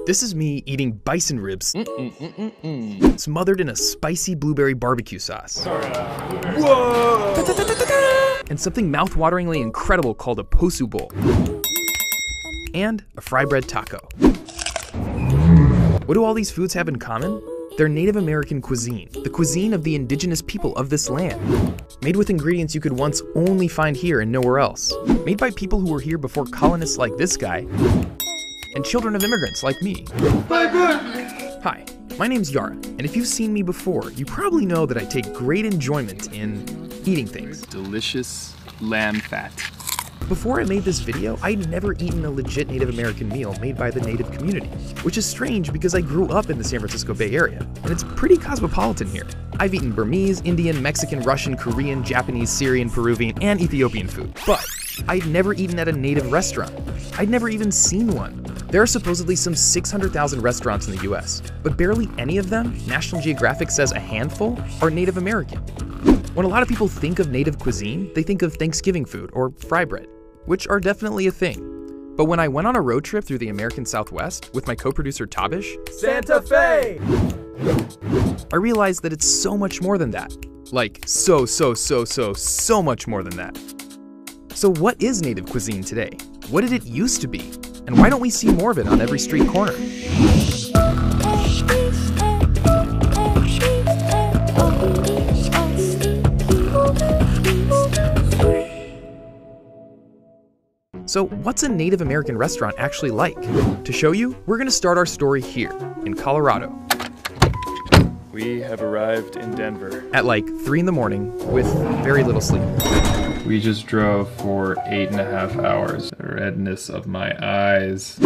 This is me eating bison ribs smothered in a spicy blueberry barbecue sauce. Whoa! And something mouth-wateringly incredible called a posu bowl. And a fry bread taco. What do all these foods have in common? They're Native American cuisine, the cuisine of the indigenous people of this land. Made with ingredients you could once only find here and nowhere else. Made by people who were here before colonists like this guy, and children of immigrants like me. Hi, my name's Yara, and if you've seen me before, you probably know that I take great enjoyment in eating things. Delicious lamb fat. Before I made this video, I'd never eaten a legit Native American meal made by the Native community, which is strange because I grew up in the San Francisco Bay Area, and it's pretty cosmopolitan here. I've eaten Burmese, Indian, Mexican, Russian, Korean, Japanese, Syrian, Peruvian, and Ethiopian food, but I'd never eaten at a Native restaurant. I'd never even seen one. There are supposedly some 600,000 restaurants in the US, but barely any of them, National Geographic says a handful, are Native American. When a lot of people think of Native cuisine, they think of Thanksgiving food or fry bread, which are definitely a thing. But when I went on a road trip through the American Southwest with my co-producer Tabish, Santa Fe! I realized that it's so much more than that. Like, so much more than that. So what is Native cuisine today? What did it used to be? And why don't we see more of it on every street corner? So what's a Native American restaurant actually like? To show you, we're gonna start our story here, in Colorado. We have arrived in Denver. At like 3 in the morning with very little sleep. We just drove for 8.5 hours. The redness of my eyes.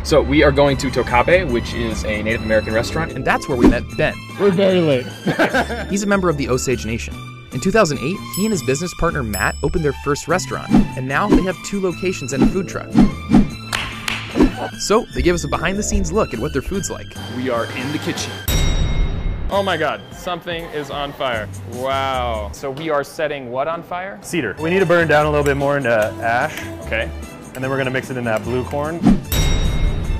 So we are going to Tokape, which is a Native American restaurant, and that's where we met Ben. We're very late. He's a member of the Osage Nation. In 2008, he and his business partner Matt opened their first restaurant, and now they have 2 locations and a food truck. So they give us a behind-the-scenes look at what their food's like. We are in the kitchen. Oh my God, something is on fire. Wow. So we are setting what on fire? Cedar. We need to burn down a little bit more into ash. Okay. And then we're gonna mix it in that blue corn.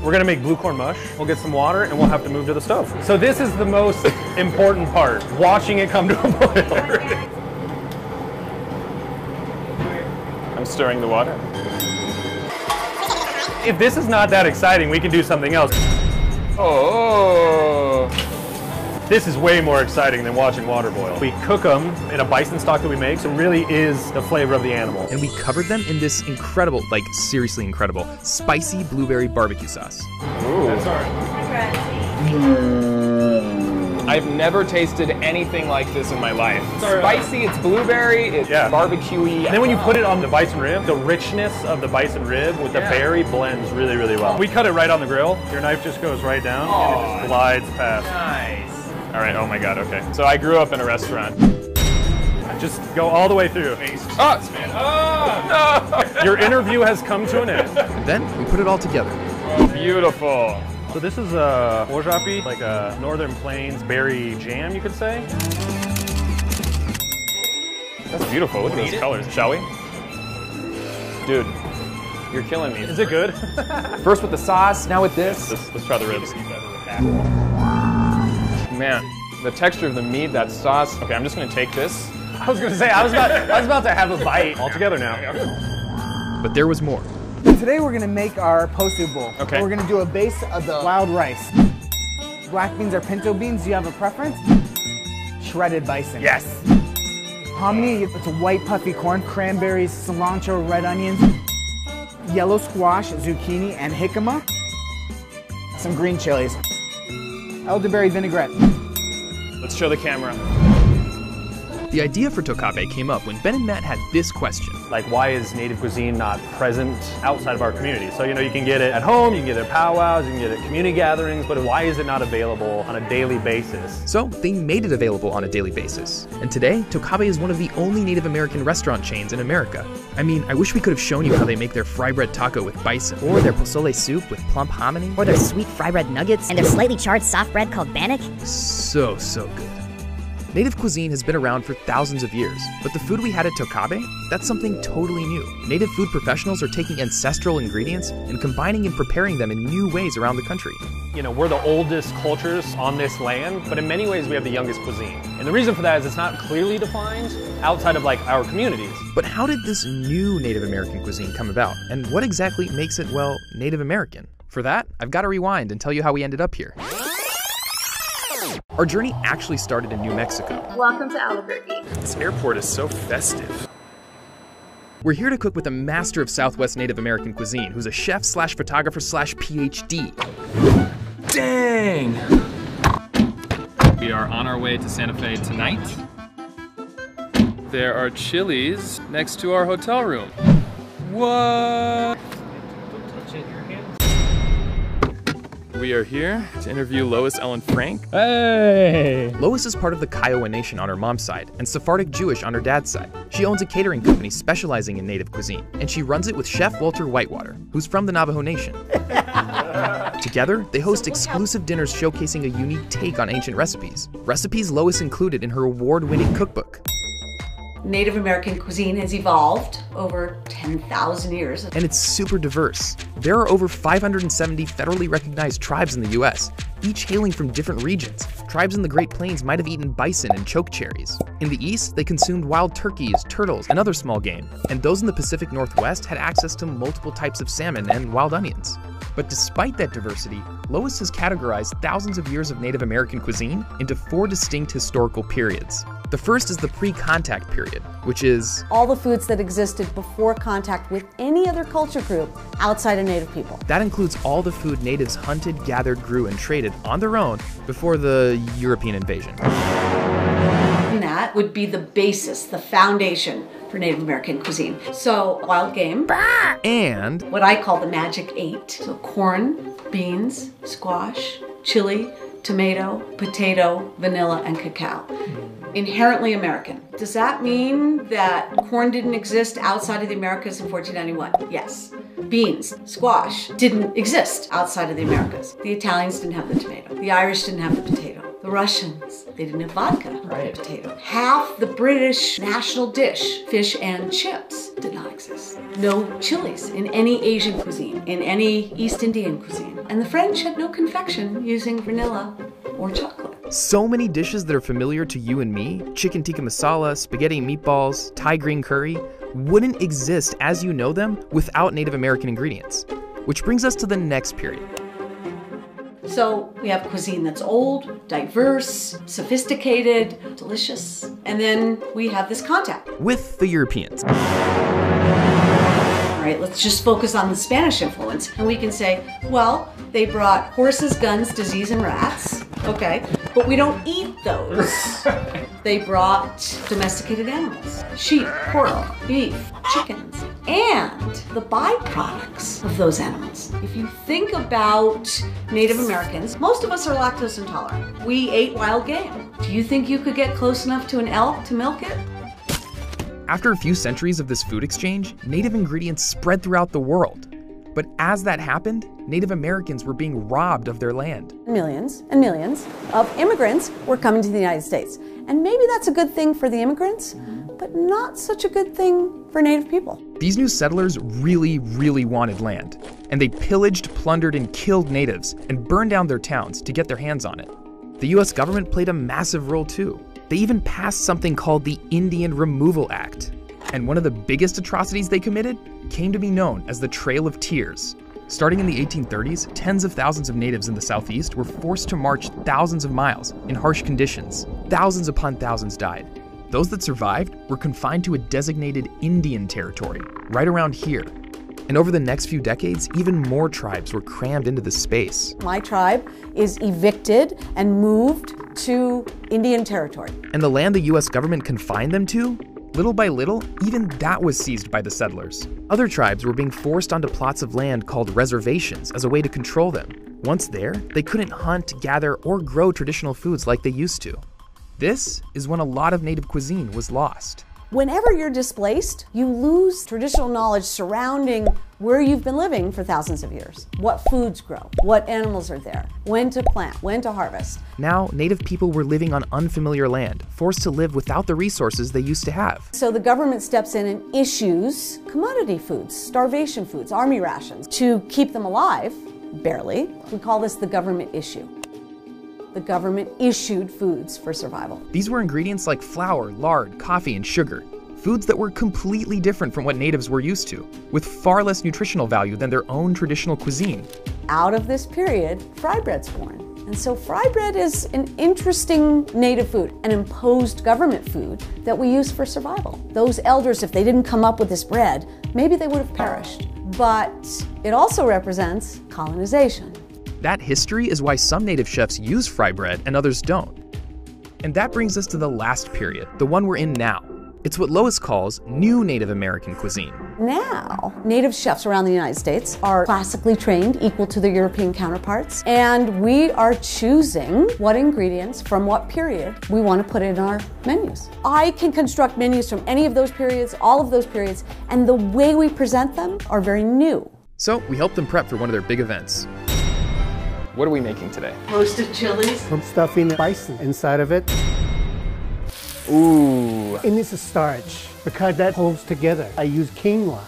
We're gonna make blue corn mush. We'll get some water and we'll have to move to the stove. So this is the most important part, watching it come to a boil. I'm stirring the water. If this is not that exciting, we can do something else. Oh. This is way more exciting than watching water boil. We cook them in a bison stock that we make, so it really is the flavor of the animal. And we covered them in this incredible, like seriously incredible, spicy blueberry barbecue sauce. Ooh. That's all right. I've never tasted anything like this in my life. Spicy, it's blueberry, it's barbecue-y. And then when you put it on the bison rib, the richness of the bison rib with the berry blends really, really well. We cut it right on the grill. Your knife just goes right down and it just glides past. Nice. All right, oh my God, okay. So I grew up in a restaurant. Just go all the way through. Oh, man. Oh, no. Your interview has come to an end. Then we put it all together. Oh, beautiful. So this is a ojapi, like a Northern Plains berry jam, you could say. That's beautiful. Look at those colors. Shall we? Dude, you're killing me. Is it good? First with the sauce, now with this. Let's try the ribs. Man, the texture of the meat, that sauce. Okay, I'm just gonna take this. I was gonna say, I was about to have a bite. All together now. But there was more. Today we're gonna make our posu bowl. Okay. We're gonna do a base of the wild rice. Black beans or pinto beans, do you have a preference? Shredded bison. Yes. Hominy, it's a white puffy corn, cranberries, cilantro, red onions, yellow squash, zucchini, and jicama. Some green chilies. Elderberry vinaigrette. Let's show the camera. The idea for Tokape came up when Ben and Matt had this question. Like, why is Native cuisine not present outside of our community? So, you know, you can get it at home, you can get it at powwows, you can get it at community gatherings, but why is it not available on a daily basis? So they made it available on a daily basis. And today, Tokape is one of the only Native American restaurant chains in America. I mean, I wish we could have shown you how they make their fry bread taco with bison, or their pozole soup with plump hominy, or their sweet fry bread nuggets, and their slightly charred soft bread called bannock. So good. Native cuisine has been around for thousands of years, but the food we had at Tokabe, that's something totally new. Native food professionals are taking ancestral ingredients and combining and preparing them in new ways around the country. You know, we're the oldest cultures on this land, but in many ways we have the youngest cuisine. And the reason for that is it's not clearly defined outside of like our communities. But how did this new Native American cuisine come about? And what exactly makes it, well, Native American? For that, I've got to rewind and tell you how we ended up here. Our journey actually started in New Mexico. Welcome to Albuquerque. This airport is so festive. We're here to cook with a master of Southwest Native American cuisine who's a chef slash photographer slash PhD. Dang! We are on our way to Santa Fe tonight. There are Chili's next to our hotel room. What? We are here to interview Lois Ellen Frank. Hey! Lois is part of the Kiowa Nation on her mom's side and Sephardic Jewish on her dad's side. She owns a catering company specializing in Native cuisine, and she runs it with Chef Walter Whitewater, who's from the Navajo Nation. Together, they host exclusive dinners showcasing a unique take on ancient recipes. Recipes Lois included in her award-winning cookbook. Native American cuisine has evolved over 10,000 years. And it's super diverse. There are over 570 federally recognized tribes in the US, each hailing from different regions. Tribes in the Great Plains might have eaten bison and chokecherries. In the East, they consumed wild turkeys, turtles, and other small game. And those in the Pacific Northwest had access to multiple types of salmon and wild onions. But despite that diversity, Lois has categorized thousands of years of Native American cuisine into 4 distinct historical periods. The first is the pre-contact period, which is all the foods that existed before contact with any other culture group outside of Native people. That includes all the food natives hunted, gathered, grew, and traded on their own before the European invasion. And that would be the basis, the foundation for Native American cuisine. So wild game. And what I call the magic 8. So corn, beans, squash, chili, tomato, potato, vanilla, and cacao. Inherently American. Does that mean that corn didn't exist outside of the Americas in 1491? Yes. Beans, squash, didn't exist outside of the Americas. The Italians didn't have the tomato. The Irish didn't have the potato. The Russians, they didn't have vodka or potato. Half the British national dish, fish and chips, did not exist. No chilies in any Asian cuisine, in any East Indian cuisine. And the French had no confection using vanilla or chocolate. So many dishes that are familiar to you and me, chicken tikka masala, spaghetti and meatballs, Thai green curry, wouldn't exist as you know them without Native American ingredients. Which brings us to the next period. So we have cuisine that's old, diverse, sophisticated, delicious, and then we have this contact. With the Europeans. All right, let's just focus on the Spanish influence, and we can say, well, they brought horses, guns, disease, and rats. Okay, but we don't eat those. They brought domesticated animals, sheep, pork, beef, chickens, and the byproducts of those animals. If you think about Native Americans, most of us are lactose intolerant. We ate wild game. Do you think you could get close enough to an elk to milk it? After a few centuries of this food exchange, native ingredients spread throughout the world. But as that happened, Native Americans were being robbed of their land. Millions and millions of immigrants were coming to the United States. And maybe that's a good thing for the immigrants, but not such a good thing for Native people. These new settlers really, really wanted land. And they pillaged, plundered, and killed natives and burned down their towns to get their hands on it. The US government played a massive role too. They even passed something called the Indian Removal Act. And one of the biggest atrocities they committed came to be known as the Trail of Tears. Starting in the 1830s, tens of thousands of natives in the Southeast were forced to march thousands of miles in harsh conditions. Thousands upon thousands died. Those that survived were confined to a designated Indian territory, right around here. And over the next few decades, even more tribes were crammed into this space. My tribe is evicted and moved to Indian territory. And the land the US government confined them to, little by little, even that was seized by the settlers. Other tribes were being forced onto plots of land called reservations as a way to control them. Once there, they couldn't hunt, gather, or grow traditional foods like they used to. This is when a lot of native cuisine was lost. Whenever you're displaced, you lose traditional knowledge surrounding where you've been living for thousands of years, what foods grow, what animals are there, when to plant, when to harvest. Now, native people were living on unfamiliar land, forced to live without the resources they used to have. So the government steps in and issues commodity foods, starvation foods, army rations to keep them alive, barely. We call this the government issue. The government issued foods for survival. These were ingredients like flour, lard, coffee, and sugar. Foods that were completely different from what natives were used to, with far less nutritional value than their own traditional cuisine. Out of this period, fry bread's born. And so fry bread is an interesting native food, an imposed government food that we use for survival. Those elders, if they didn't come up with this bread, maybe they would have perished. But it also represents colonization. That history is why some native chefs use fry bread and others don't. And that brings us to the last period, the one we're in now. It's what Lois calls new Native American cuisine. Now, native chefs around the United States are classically trained, equal to their European counterparts, and we are choosing what ingredients from what period we want to put in our menus. I can construct menus from any of those periods, all of those periods, and the way we present them are very new. So we helped them prep for one of their big events. What are we making today? Roasted chilies. I'm stuffing bison inside of it. Ooh. It needs a starch because that holds together. I use quinoa.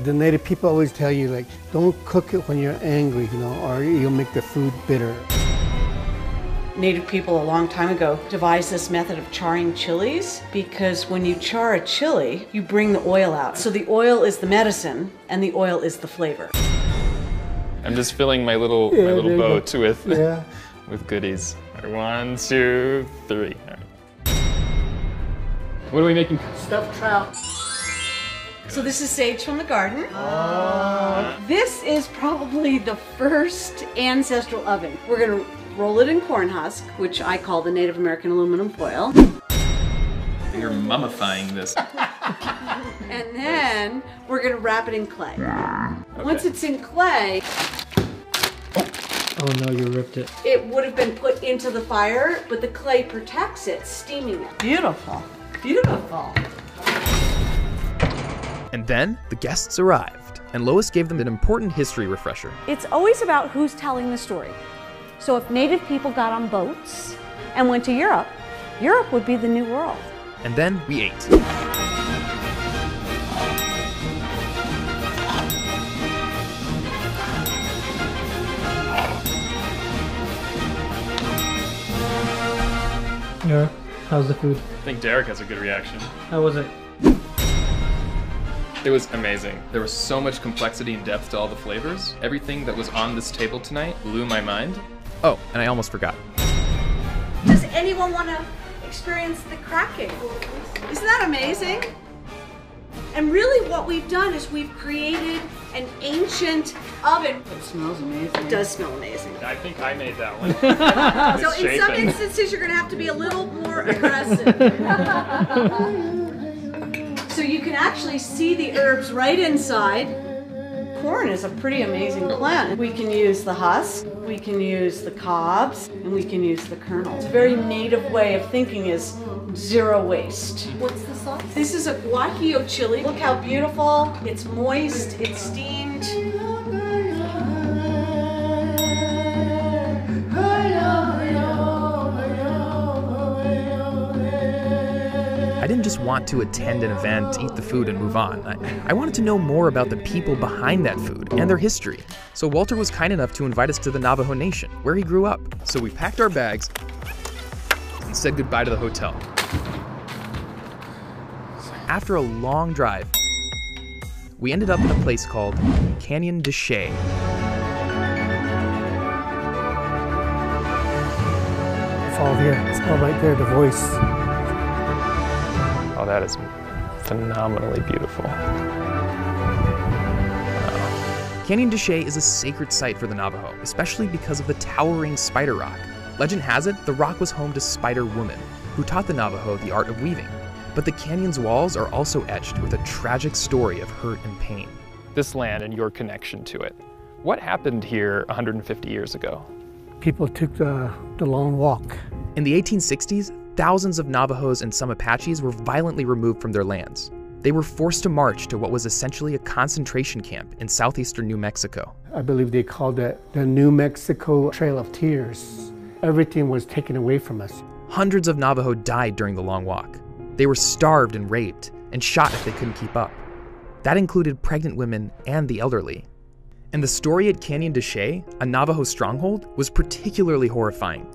The native people always tell you, like, don't cook it when you're angry, you know, or you'll make the food bitter. Native people a long time ago devised this method of charring chilies because when you char a chili, you bring the oil out. So the oil is the medicine and the oil is the flavor. I'm just filling my little boat with goodies. 1, 2, 3. All right. What are we making? Stuffed trout. So this is sage from the garden. This is probably the first ancestral oven. We're gonna roll it in corn husk, which I call the Native American aluminum foil. You're mummifying this. And then we're gonna wrap it in clay. Okay. Once it's in clay, oh no, you ripped it. It would have been put into the fire, but the clay protects it, steaming it. Beautiful, beautiful. And then the guests arrived, and Lois gave them an important history refresher. It's always about who's telling the story. So if native people got on boats and went to Europe, Europe would be the new world. And then we ate. Yara, how's the food? I think Derek has a good reaction. How was it? It was amazing. There was so much complexity and depth to all the flavors. Everything that was on this table tonight blew my mind. Oh, and I almost forgot. Does anyone want to experience the cracking? Isn't that amazing? And really what we've done is we've created an ancient oven. It smells amazing. It does smell amazing. I think I made that one. So in some instances you're going to have to be a little more aggressive. So you can actually see the herbs right inside. Corn is a pretty amazing plant. We can use the husk, we can use the cobs, and we can use the kernels. A very native way of thinking is zero waste. What's the sauce? This is a guajillo chili. Look how beautiful. It's moist, it's steamed. I didn't just want to attend an event, eat the food, and move on. I wanted to know more about the people behind that food and their history. So Walter was kind enough to invite us to the Navajo Nation, where he grew up. So we packed our bags and said goodbye to the hotel. After a long drive, we ended up in a place called Canyon de Chelly. It's all here. It's all right there, the voice. Oh, that is phenomenally beautiful. Wow. Canyon de Chelly is a sacred site for the Navajo, especially because of the towering spider rock. Legend has it, the rock was home to Spider Woman, who taught the Navajo the art of weaving. But the canyon's walls are also etched with a tragic story of hurt and pain. This land and your connection to it. What happened here 150 years ago? People took the long walk. In the 1860s, thousands of Navajos and some Apaches were violently removed from their lands. They were forced to march to what was essentially a concentration camp in southeastern New Mexico. I believe they called it the New Mexico Trail of Tears. Everything was taken away from us. Hundreds of Navajo died during the long walk. They were starved and raped and shot if they couldn't keep up. That included pregnant women and the elderly. And the story at Canyon de Chelly, a Navajo stronghold, was particularly horrifying.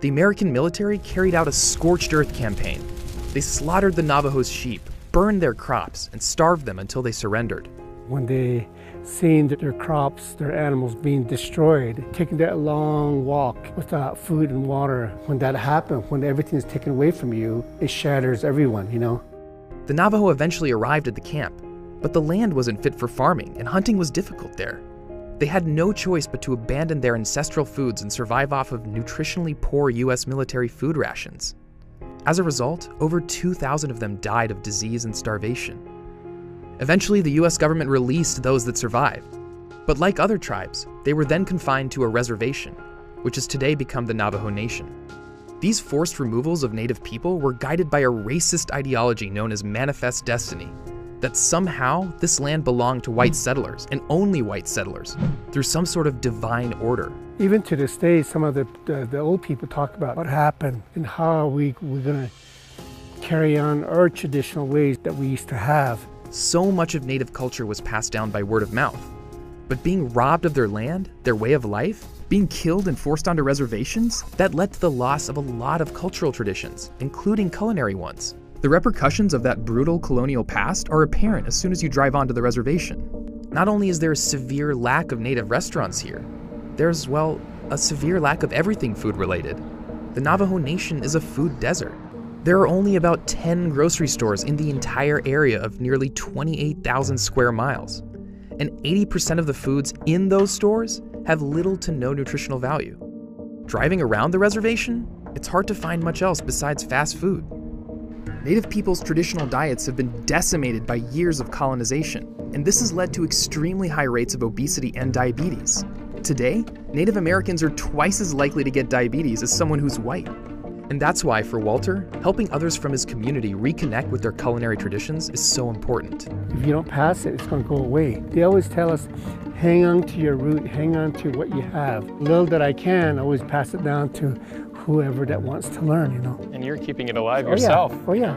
The American military carried out a scorched earth campaign. They slaughtered the Navajo's sheep, burned their crops, and starved them until they surrendered. When they seen their crops, their animals being destroyed, taking that long walk without food and water, when that happens, when everything is taken away from you, it shatters everyone, you know? The Navajo eventually arrived at the camp, but the land wasn't fit for farming and hunting was difficult there. They had no choice but to abandon their ancestral foods and survive off of nutritionally poor US military food rations. As a result, over 2,000 of them died of disease and starvation. Eventually, the US government released those that survived. But like other tribes, they were then confined to a reservation, which has today become the Navajo Nation. These forced removals of Native people were guided by a racist ideology known as manifest destiny, that somehow this land belonged to white settlers, and only white settlers, through some sort of divine order. Even to this day, some of the old people talk about what happened and how we're going to carry on our traditional ways that we used to have. So much of Native culture was passed down by word of mouth. But being robbed of their land, their way of life, being killed and forced onto reservations, that led to the loss of a lot of cultural traditions, including culinary ones. The repercussions of that brutal colonial past are apparent as soon as you drive onto the reservation. Not only is there a severe lack of Native restaurants here, there's, well, a severe lack of everything food-related. The Navajo Nation is a food desert. There are only about 10 grocery stores in the entire area of nearly 28,000 square miles. And 80% of the foods in those stores have little to no nutritional value. Driving around the reservation, it's hard to find much else besides fast food. Native people's traditional diets have been decimated by years of colonization, and this has led to extremely high rates of obesity and diabetes. Today, Native Americans are twice as likely to get diabetes as someone who's white. And that's why, for Walter, helping others from his community reconnect with their culinary traditions is so important. If you don't pass it, it's going to go away. They always tell us, hang on to your root, hang on to what you have. Little that I can, always pass it down to whoever that wants to learn, you know. And you're keeping it alive yourself. Oh yeah.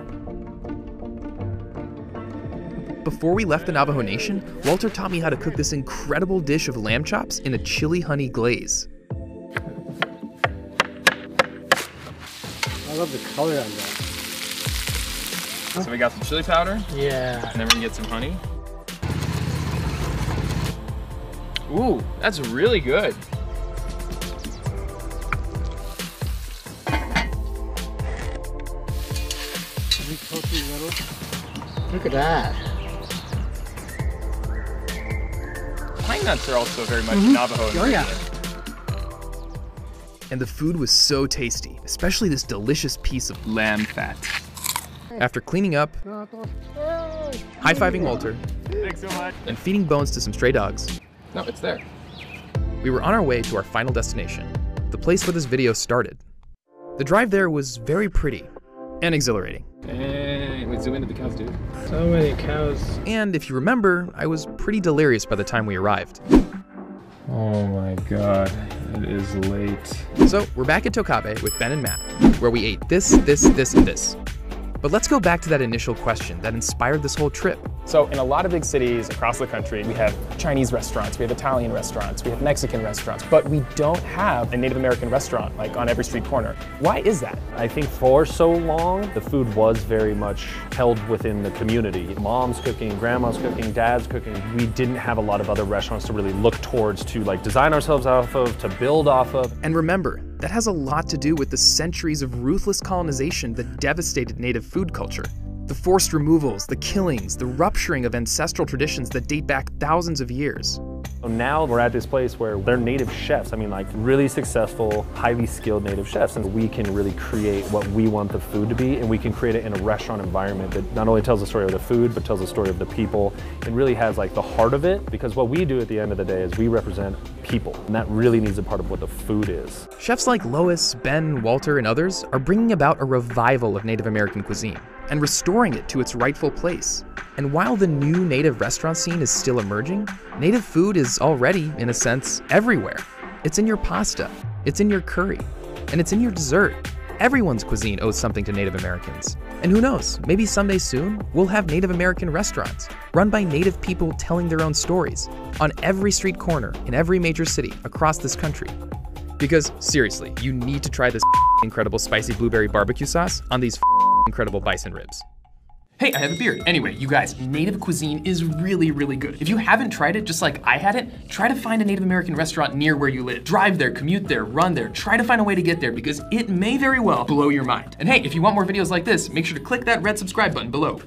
Before we left the Navajo Nation, Walter taught me how to cook this incredible dish of lamb chops in a chili honey glaze. I love the color on that. So we got some chili powder. Yeah. And then we're gonna get some honey. Ooh, that's really good. Look at that. Pine nuts are also very much Navajo ingredient. And the food was so tasty, especially this delicious piece of Lamb fat. After cleaning up, high-fiving Walter, Thanks so much. and feeding bones to some stray dogs, No, it's there. we were on our way to our final destination, the place where this video started. The drive there was very pretty and exhilarating. And we zoom into the cows, dude. So many cows. And if you remember, I was pretty delirious by the time we arrived. Oh my god, it is late. So we're back at Tokabe with Ben and Matt, where we ate this, and this. But let's go back to that initial question that inspired this whole trip. So in a lot of big cities across the country, we have Chinese restaurants, we have Italian restaurants, we have Mexican restaurants, but we don't have a Native American restaurant like on every street corner. Why is that? I think for so long, the food was very much held within the community. Mom's cooking, grandma's cooking, dad's cooking. We didn't have a lot of other restaurants to really look towards to like design ourselves off of, to build off of. And remember, that has a lot to do with the centuries of ruthless colonization that devastated Native food culture. The forced removals, the killings, the rupturing of ancestral traditions that date back thousands of years. So now we're at this place where they're native chefs. I mean, like really successful, highly skilled native chefs. And we can really create what we want the food to be, and we can create it in a restaurant environment that not only tells the story of the food, but tells the story of the people and really has like the heart of it. Because what we do at the end of the day is we represent people, and that really needs a part of what the food is. Chefs like Lois, Ben, Walter, and others are bringing about a revival of Native American cuisine. and restoring it to its rightful place. And while the new native restaurant scene is still emerging, native food is already, in a sense, everywhere. It's in your pasta, it's in your curry, and it's in your dessert. Everyone's cuisine owes something to Native Americans. And who knows, maybe someday soon, we'll have Native American restaurants, run by Native people telling their own stories, on every street corner in every major city across this country. Because, seriously, you need to try this incredible spicy blueberry barbecue sauce on these incredible bison ribs. Hey, I have a beard. Anyway, you guys, native cuisine is really, really good. If you haven't tried it, just like I hadn't, try to find a Native American restaurant near where you live. Drive there, commute there, run there, try to find a way to get there because it may very well blow your mind. And hey, if you want more videos like this, make sure to click that red subscribe button below.